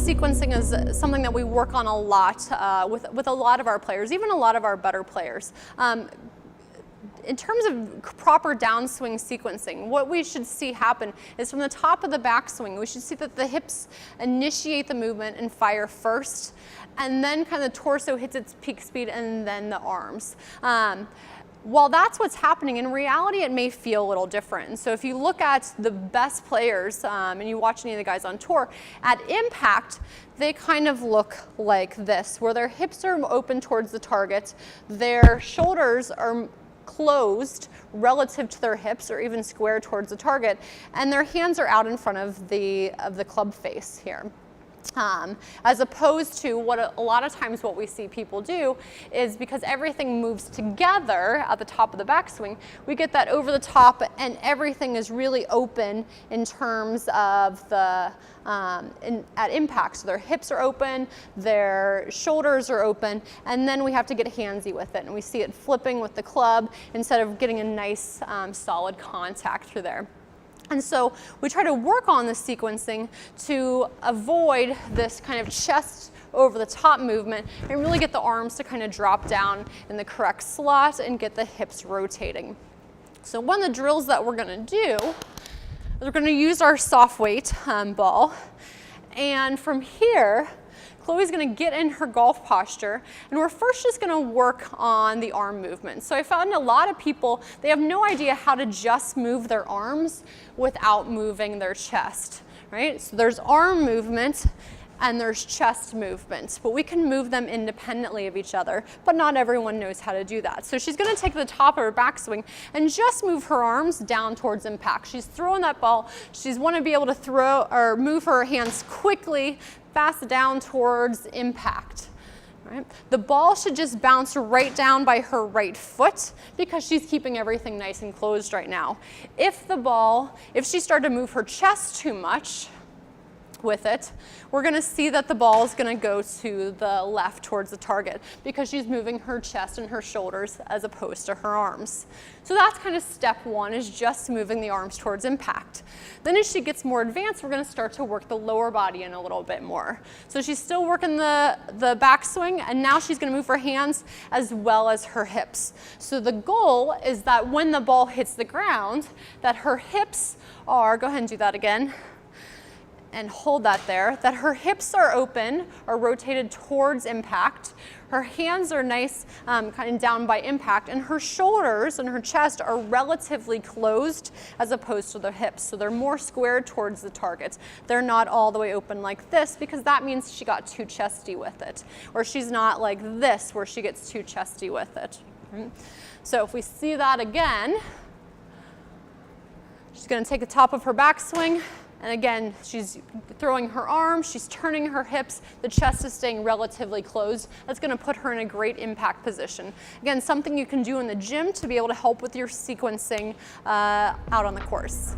sequencing is something that we work on a lot with a lot of our players, even a lot of our better players. In terms of proper downswing sequencing, what we should see happen is from the top of the backswing, we should see that the hips initiate the movement and fire first, and then kind of the torso hits its peak speed, and then the arms. While that's what's happening, in reality it may feel a little different. So if you look at the best players and you watch any of the guys on tour, at impact, they kind of look like this, where their hips are open towards the target, their shoulders are closed relative to their hips or even square towards the target, and their hands are out in front of the club face here. As opposed to what a lot of times what we see people do is, because everything moves together at the top of the backswing, we get that over the top and everything is really open in terms of the at impact. So their hips are open, their shoulders are open, and then we have to get handsy with it, and we see it flipping with the club instead of getting a nice solid contact through there. And so we try to work on the sequencing to avoid this kind of chest over the top movement and really get the arms to kind of drop down in the correct slot and get the hips rotating. So one of the drills that we're going to do is we're going to use our soft weight ball, and from here Chloe's going to get in her golf posture, and we're first just going to work on the arm movement. So I found a lot of people, they have no idea how to just move their arms without moving their chest, right? So there's arm movement and there's chest movement, but we can move them independently of each other, but not everyone knows how to do that. So she's going to take the top of her backswing and just move her arms down towards impact. She's throwing that ball. She's want to be able to throw or move her hands quickly, fast down towards impact. Right? The ball should just bounce right down by her right foot because she's keeping everything nice and closed right now. If she started to move her chest too much with it, we're going to see that the ball is going to go to the left towards the target because she's moving her chest and her shoulders as opposed to her arms. So that's kind of step one, is just moving the arms towards impact. Then as she gets more advanced, we're going to start to work the lower body in a little bit more. So she's still working the backswing, and now she's going to move her hands as well as her hips. So the goal is that when the ball hits the ground, that her hips are, go ahead and do that again, and hold that there, that her hips are open or rotated towards impact, her hands are nice kind of down by impact, and her shoulders and her chest are relatively closed as opposed to the hips. So they're more squared towards the target. They're not all the way open like this, because that means she got too chesty with it. Or she's not like this, where she gets too chesty with it. So if we see that again, she's going to take the top of her backswing. And again, she's throwing her arms, she's turning her hips, the chest is staying relatively closed. That's going to put her in a great impact position. Again, something you can do in the gym to be able to help with your sequencing out on the course.